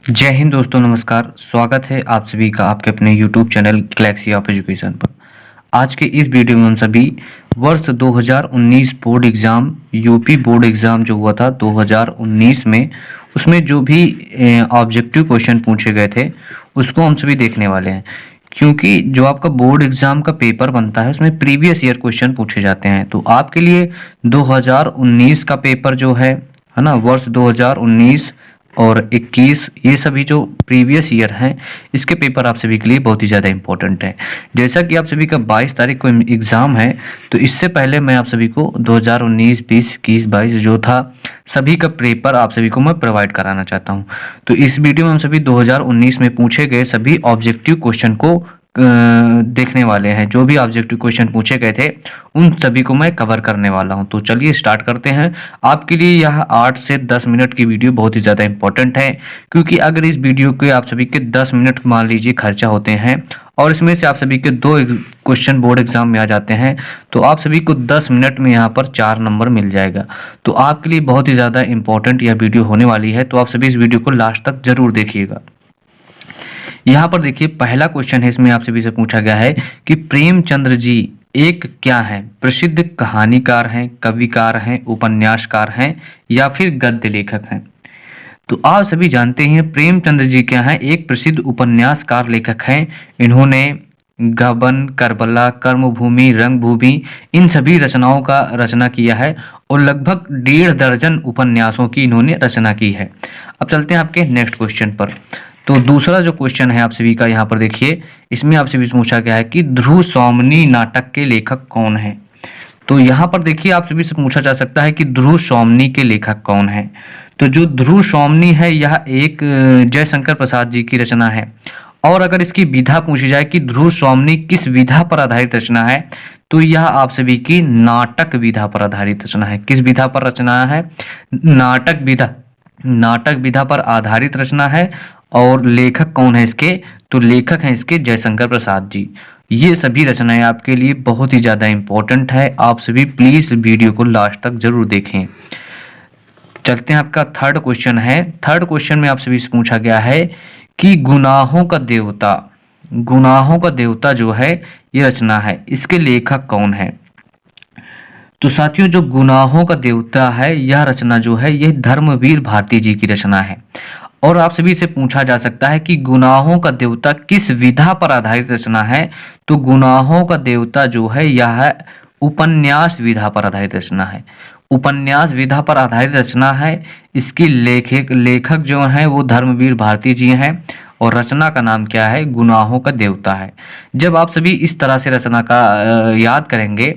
जय हिंद दोस्तों, नमस्कार। स्वागत है आप सभी का आपके अपने YouTube channel Galaxy of education पर। आज के इस वीडियो में हम सभी वर्ष 2019 board exam UP board exam जो हुआ था 2019 में, उसमें जो भी ऑब्जेक्टिव क्वेश्चन पूछे गए थे उसको हम सभी देखने वाले हैं। क्योंकि जो आपका बोर्ड एग्ज़ाम का पेपर बनता है उसमें प्रीवियस ईयर क्वेश्चन पूछे जाते हैं, तो आपके लिए 2019 का पेपर जो है ना, वर्ष 2019 और 21 ये सभी जो प्रीवियस ईयर हैं इसके पेपर आप सभी के लिए बहुत ही ज़्यादा इंपॉर्टेंट है। जैसा कि आप सभी का 22 तारीख को एग्ज़ाम है, तो इससे पहले मैं आप सभी को 2019, 20, 21, 22 जो था सभी का पेपर आप सभी को मैं प्रोवाइड कराना चाहता हूं। तो इस वीडियो में हम सभी 2019 में पूछे गए सभी ऑब्जेक्टिव क्वेश्चन को देखने वाले हैं। जो भी ऑब्जेक्टिव क्वेश्चन पूछे गए थे उन सभी को मैं कवर करने वाला हूं। तो चलिए स्टार्ट करते हैं। आपके लिए यह 8 से 10 मिनट की वीडियो बहुत ही ज़्यादा इंपॉर्टेंट है, क्योंकि अगर इस वीडियो के आप सभी के 10 मिनट मान लीजिए खर्चा होते हैं और इसमें से आप सभी के 2 क्वेश्चन बोर्ड एग्जाम में आ जाते हैं, तो आप सभी को 10 मिनट में यहाँ पर 4 नंबर मिल जाएगा। तो आपके लिए बहुत ही ज़्यादा इंपॉर्टेंट यह वीडियो होने वाली है, तो आप सभी इस वीडियो को लास्ट तक जरूर देखिएगा। यहाँ पर देखिए, पहला क्वेश्चन है, इसमें आप सभी से पूछा गया है कि प्रेमचंद्र जी एक क्या है? प्रसिद्ध कहानीकार हैं, कविकार हैं, उपन्यासकार हैं या फिर गद्य लेखक हैं? तो आप सभी जानते हैं प्रेमचंद्र जी क्या हैं? एक प्रसिद्ध उपन्यासकार लेखक हैं। इन्होंने गबन, करबला, कर्मभूमि, रंगभूमि इन सभी रचनाओं का रचना किया है और लगभग 1.5 दर्जन उपन्यासों की इन्होंने रचना की है। अब चलते हैं आपके नेक्स्ट क्वेश्चन पर। तो दूसरा जो क्वेश्चन है आप सभी का, यहाँ पर देखिए, इसमें आपसे भी पूछा गया है कि ध्रुव सौमनी नाटक के लेखक कौन है? तो यहाँ पर देखिए, आप सभी से पूछा जा सकता है कि ध्रुव सौमनी के लेखक कौन है? तो जो ध्रुव सौमनी है यह एक जयशंकर प्रसाद जी की रचना है। और अगर इसकी विधा पूछी जाए कि ध्रुव सौमनी किस विधा पर आधारित रचना है, तो यह आप सभी की नाटक विधा पर आधारित रचना है। किस विधा पर रचना है? नाटक विधा। नाटक विधा पर आधारित रचना है। और लेखक कौन है इसके? तो लेखक हैं इसके जयशंकर प्रसाद जी। ये सभी रचनाएं आपके लिए बहुत ही ज़्यादा इंपॉर्टेंट है। आप सभी प्लीज़ वीडियो को लास्ट तक जरूर देखें। चलते हैं, आपका थर्ड क्वेश्चन है। थर्ड क्वेश्चन में आप सभी से पूछा गया है कि गुनाहों का देवता, गुनाहों का देवता जो है ये रचना है, इसके लेखक कौन है? तो साथियों, जो गुनाहों का देवता है यह रचना जो है यह धर्मवीर भारती जी की रचना है। और आप सभी से पूछा जा सकता है कि गुनाहों का देवता किस विधा पर आधारित रचना है? तो गुनाहों का देवता जो है यह उपन्यास विधा पर आधारित रचना है। उपन्यास विधा पर आधारित रचना है। इसकी लेखक जो है वो धर्मवीर भारती जी हैं और रचना का नाम क्या है? गुनाहों का देवता है। जब आप सभी इस तरह से रचना का याद करेंगे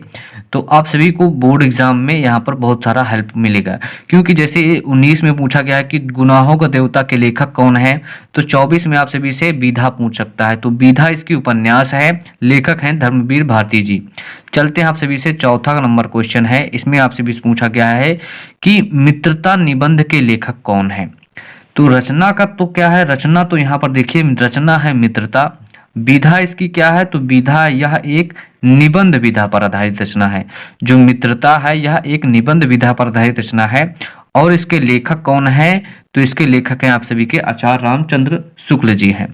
तो आप सभी को बोर्ड एग्जाम में यहाँ पर बहुत सारा हेल्प मिलेगा। क्योंकि जैसे 19 में पूछा गया है कि गुनाहों का देवता के लेखक कौन है, तो 24 में आप सभी से विधा पूछ सकता है। तो विधा इसकी उपन्यास है, लेखक हैं धर्मवीर भारती जी। चलते हैं, आप सभी से चौथा नंबर क्वेश्चन है। इसमें आपसे भी पूछा गया है कि मित्रता निबंध के लेखक कौन है? तो रचना का तो क्या है? रचना तो यहाँ पर देखिए, रचना है मित्रता। विधा इसकी क्या है? तो विधा यह एक निबंध विधा पर आधारित रचना है। जो मित्रता है यह एक निबंध विधा पर आधारित रचना है। और इसके लेखक कौन है? तो इसके लेखक हैं आप सभी के आचार्य रामचंद्र शुक्ल जी हैं।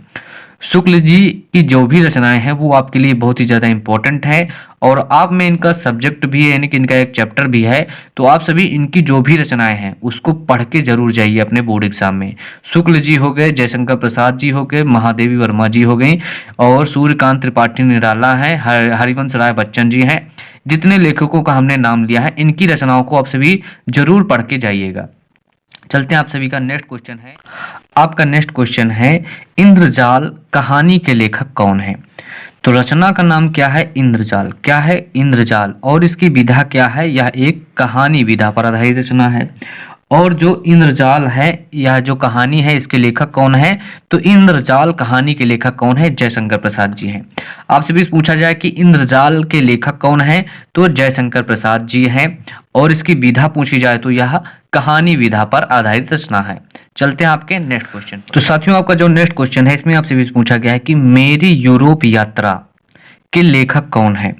शुक्ल जी की जो भी रचनाएं हैं वो आपके लिए बहुत ही ज़्यादा इंपॉर्टेंट है। और आप में इनका सब्जेक्ट भी है, यानी कि इनका एक चैप्टर भी है। तो आप सभी इनकी जो भी रचनाएं हैं उसको पढ़ के जरूर जाइए अपने बोर्ड एग्जाम में। शुक्ल जी हो गए, जयशंकर प्रसाद जी हो गए, महादेवी वर्मा जी हो गई और सूर्यकांत त्रिपाठी निराला है, हरिवंश राय बच्चन जी हैं। जितने लेखकों का हमने नाम लिया है इनकी रचनाओं को आप सभी जरूर पढ़ के जाइएगा। चलते हैं, आप सभी का नेक्स्ट क्वेश्चन है। आपका नेक्स्ट क्वेश्चन है, इंद्रजाल कहानी के लेखक कौन है? तो रचना का नाम क्या है? इंद्रजाल। क्या है? इंद्रजाल। और इसकी विधा क्या है? यह एक कहानी विधा पर आधारित रचना है। और जो इंद्रजाल है, यह जो कहानी है, इसके लेखक कौन है? तो इंद्रजाल कहानी के लेखक कौन है? जयशंकर प्रसाद जी हैं। आपसे भी पूछा जाए कि इंद्रजाल के लेखक कौन है? तो जयशंकर प्रसाद जी हैं। और इसकी विधा पूछी जाए तो यह कहानी विधा पर आधारित रचना है। चलते हैं आपके नेक्स्ट क्वेश्चन। तो साथियों, आपका जो नेक्स्ट क्वेश्चन है इसमें आपसे भी पूछा गया है कि मेरी यूरोप यात्रा के लेखक कौन है?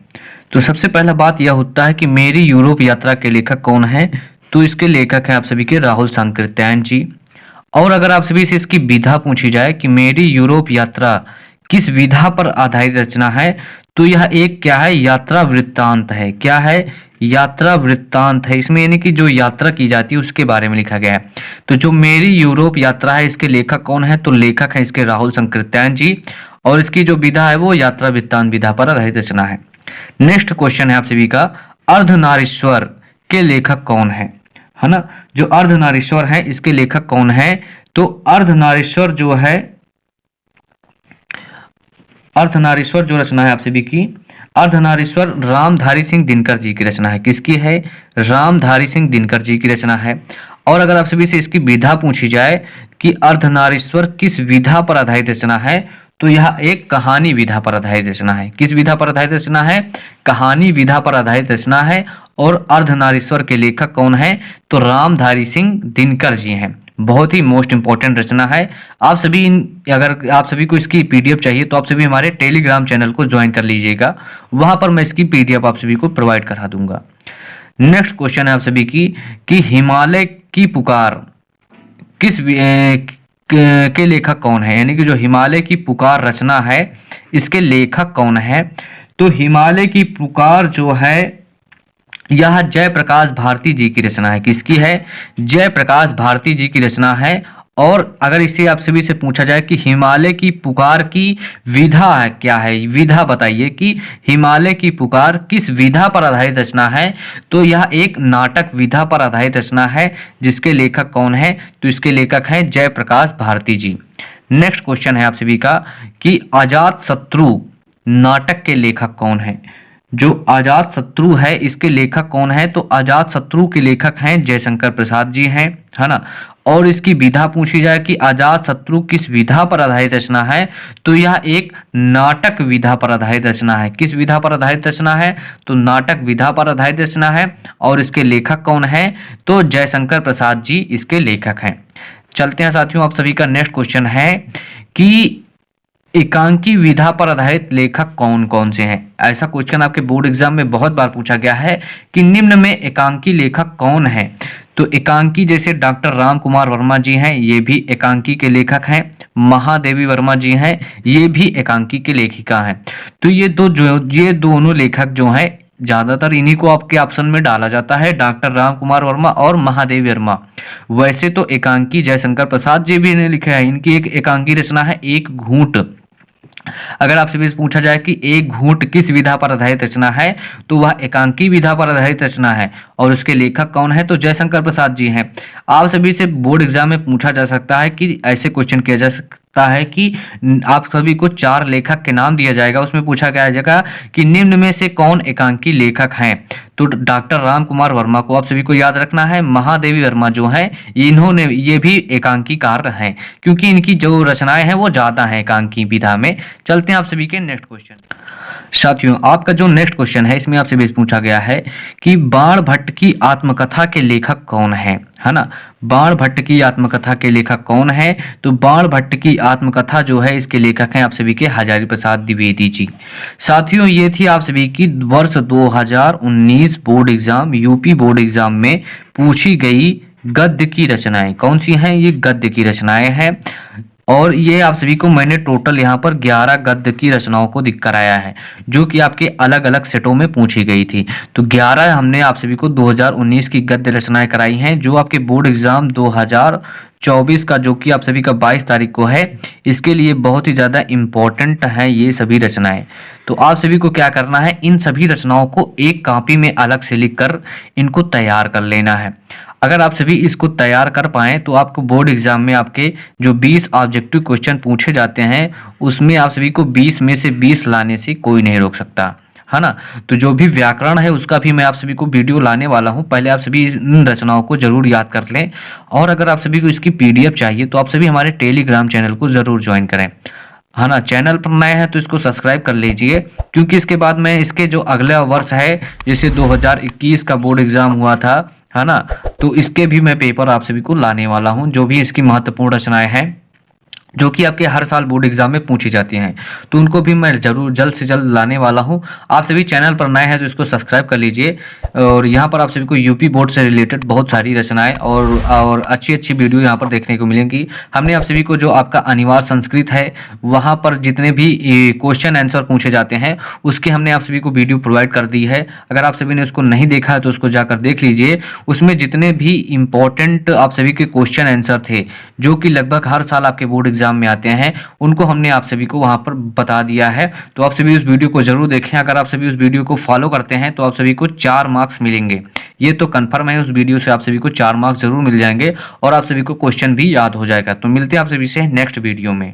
तो सबसे पहला बात यह होता है कि मेरी यूरोप यात्रा के लेखक कौन है? तो इसके लेखक हैं आप सभी के राहुल सांकृत्यायन जी। और अगर आप सभी से इसकी विधा पूछी जाए कि मेरी यूरोप यात्रा किस विधा पर आधारित रचना है, तो यह एक क्या है, यात्रा वृत्तांत है। क्या है, यात्रा वृत्तांत है। इसमें यानी कि जो यात्रा की जाती है उसके बारे में लिखा गया है। तो जो मेरी यूरोप यात्रा है, इसके लेखक कौन है, तो लेखक है इसके राहुल शंकरत्यायन जी, और इसकी जो विधा है वो यात्रा वृत्तांत विधा पर आधारित रचना है। नेक्स्ट क्वेश्चन है आप सभी का, अर्धनारीश्वर के लेखक कौन है ना। जो अर्धनारीश्वर है इसके लेखक कौन है, तो अर्धनारीश्वर जो है, अर्धनारीश्वर जो रचना है आप सभी की, अर्धनारीश्वर रामधारी सिंह दिनकर जी की रचना है। किसकी है, रामधारी सिंह दिनकर जी की रचना है। और अगर आप सभी से इसकी विधा पूछी जाए कि अर्धनारीश्वर किस विधा पर आधारित रचना है, तो यह एक कहानी विधा पर आधारित रचना है। किस विधा पर आधारित रचना है, कहानी विधा पर आधारित रचना है। और अर्धनारीश्वर के लेखक कौन है, तो रामधारी सिंह दिनकर जी हैं। बहुत ही मोस्ट इंपॉर्टेंट रचना है। आप सभी अगर आप सभी को इसकी पीडीएफ चाहिए तो आप सभी हमारे टेलीग्राम चैनल को ज्वाइन कर लीजिएगा, वहां पर मैं इसकी पीडीएफ आप सभी को प्रोवाइड करा दूंगा। नेक्स्ट क्वेश्चन है आप सभी की कि हिमालय की पुकार के लेखक कौन है, यानी कि जो हिमालय की पुकार रचना है इसके लेखक कौन है, तो हिमालय की पुकार जो है यह जयप्रकाश भारती जी की रचना है। किसकी है, जयप्रकाश भारती जी की रचना है। और अगर इसे आप सभी से पूछा जाए कि हिमालय की पुकार की विधा है, क्या है, विधा बताइए कि हिमालय की पुकार किस विधा पर आधारित रचना है, तो यह एक नाटक विधा पर आधारित रचना है। जिसके लेखक कौन है, तो इसके लेखक हैं जयप्रकाश भारती जी। नेक्स्ट क्वेश्चन है आप सभी का कि अजात शत्रु नाटक के लेखक कौन है। जो अजात शत्रु है इसके लेखक कौन है, तो अजात शत्रु के लेखक हैं जयशंकर प्रसाद जी हैं, है ना। और इसकी विधा पूछी जाए कि अजात शत्रु किस विधा पर आधारित रचना है, तो यह एक नाटक विधा पर आधारित रचना है। किस विधा पर आधारित रचना है, तो नाटक विधा पर आधारित रचना है। और इसके लेखक कौन है, तो जयशंकर प्रसाद जी इसके लेखक हैं। चलते हैं साथियों, आप सभी का नेक्स्ट क्वेश्चन है कि एकांकी विधा पर आधारित लेखक कौन कौन से हैं। ऐसा क्वेश्चन आपके बोर्ड एग्जाम में बहुत बार पूछा गया है कि निम्न में एकांकी लेखक कौन है। तो एकांकी जैसे डॉक्टर राम कुमार वर्मा जी हैं, ये भी एकांकी के लेखक हैं। महादेवी वर्मा जी हैं, ये भी एकांकी के लेखिका हैं। तो ये दोनों लेखक जो हैं, ज्यादातर इन्हीं को आपके ऑप्शन में डाला जाता है, डॉक्टर राम कुमार वर्मा और महादेवी वर्मा। वैसे तो एकांकी जयशंकर प्रसाद जी भी ने लिखा है। इनकी एक एकांकी रचना है एक घूंट। अगर आपसे भी पूछा जाए कि एक घूंट किस विधा पर आधारित रचना है, तो वह एकांकी विधा पर आधारित रचना है। और उसके लेखक कौन है, तो जयशंकर प्रसाद जी हैं। आप सभी से बोर्ड एग्जाम में पूछा जा सकता है कि ऐसे क्वेश्चन किया जा सकता है कि आप सभी को 4 लेखक के नाम दिया जाएगा, उसमें पूछा गया जाएगा कि निम्न में से कौन एकांकी लेखक हैं। तो डॉक्टर राम कुमार वर्मा को आप सभी को याद रखना है। महादेवी वर्मा जो हैं, इन्होंने ये भी एकांकीकार हैं, क्योंकि इनकी जो रचनाएं हैं वो ज्यादा हैं एकांकी विधा में। चलते हैं आप सभी के नेक्स्ट क्वेश्चन। साथियों, आपका जो नेक्स्ट क्वेश्चन है इसमें आपसे भी पूछा गया है कि बाण भट्ट की आत्मकथा के लेखक कौन है ना। बाण भट्ट की आत्मकथा के लेखक कौन है, तो बाण भट्ट की आत्मकथा जो है इसके लेखक हैं आप सभी के हजारी प्रसाद द्विवेदी जी। साथियों, ये थी आप सभी की वर्ष 2019 board exam, UP board exam में पूछी गई गद्य की रचनाएं। कौन सी हैं, ये गद्य की रचनाएं हैं। और ये आप सभी को मैंने टोटल यहाँ पर 11 गद्य की रचनाओं को दिख कराया है, जो कि आपके अलग अलग सेटों में पूछी गई थी। तो 11 हमने आप सभी को 2019 की गद्य रचनाएं कराई हैं, जो आपके बोर्ड एग्जाम 2024 का, जो कि आप सभी का 22 तारीख को है, इसके लिए बहुत ही ज़्यादा इम्पोर्टेंट है ये सभी रचनाएं। तो आप सभी को क्या करना है, इन सभी रचनाओं को एक कॉपी में अलग से लिखकर इनको तैयार कर लेना है। अगर आप सभी इसको तैयार कर पाएं तो आपको बोर्ड एग्जाम में आपके जो 20 ऑब्जेक्टिव क्वेश्चन पूछे जाते हैं उसमें आप सभी को 20 में से 20 लाने से कोई नहीं रोक सकता, है ना। तो जो भी व्याकरण है उसका भी मैं आप सभी को वीडियो लाने वाला हूं। पहले आप सभी इन रचनाओं को जरूर याद कर लें। और अगर आप सभी को इसकी पीडीएफ चाहिए तो आप सभी हमारे टेलीग्राम चैनल को जरूर ज्वाइन करें, है ना। चैनल पर नए हैं तो इसको सब्सक्राइब कर लीजिए, क्योंकि इसके बाद में इसके जो अगला वर्ष है, जैसे 2021 का बोर्ड एग्जाम हुआ था, है ना, तो इसके भी मैं पेपर आप सभी को लाने वाला हूं। जो भी इसकी महत्वपूर्ण रचनाएं हैं जो कि आपके हर साल बोर्ड एग्जाम में पूछी जाती हैं। तो उनको भी मैं जरूर जल्द से जल्द लाने वाला हूं। आप सभी चैनल पर नए हैं तो इसको सब्सक्राइब कर लीजिए। और यहाँ पर आप सभी को यूपी बोर्ड से रिलेटेड बहुत सारी रचनाएं और अच्छी अच्छी वीडियो यहाँ पर देखने को मिलेंगी। हमने आप सभी को जो आपका अनिवार्य संस्कृत है वहाँ पर जितने भी क्वेश्चन आंसर पूछे जाते हैं उसके हमने आप सभी को वीडियो प्रोवाइड कर दी है। अगर आप सभी ने उसको नहीं देखा है तो उसको जाकर देख लीजिए। उसमें जितने भी इंपॉर्टेंट आप सभी के क्वेश्चन आंसर थे जो कि लगभग हर साल आपके बोर्ड एग्जाम में आते हैं उनको हमने आप सभी को वहां पर बता दिया है। तो आप सभी उस वीडियो को जरूर देखें। अगर आप सभी उस वीडियो को फॉलो करते हैं तो आप सभी को 4 मार्क्स मिलेंगे। ये तो कंफर्म है, उस वीडियो से आप सभी को 4 मार्क्स जरूर मिल जाएंगे और आप सभी को क्वेश्चन भी याद हो जाएगा। तो मिलते हैं आप सभी से नेक्स्ट वीडियो में।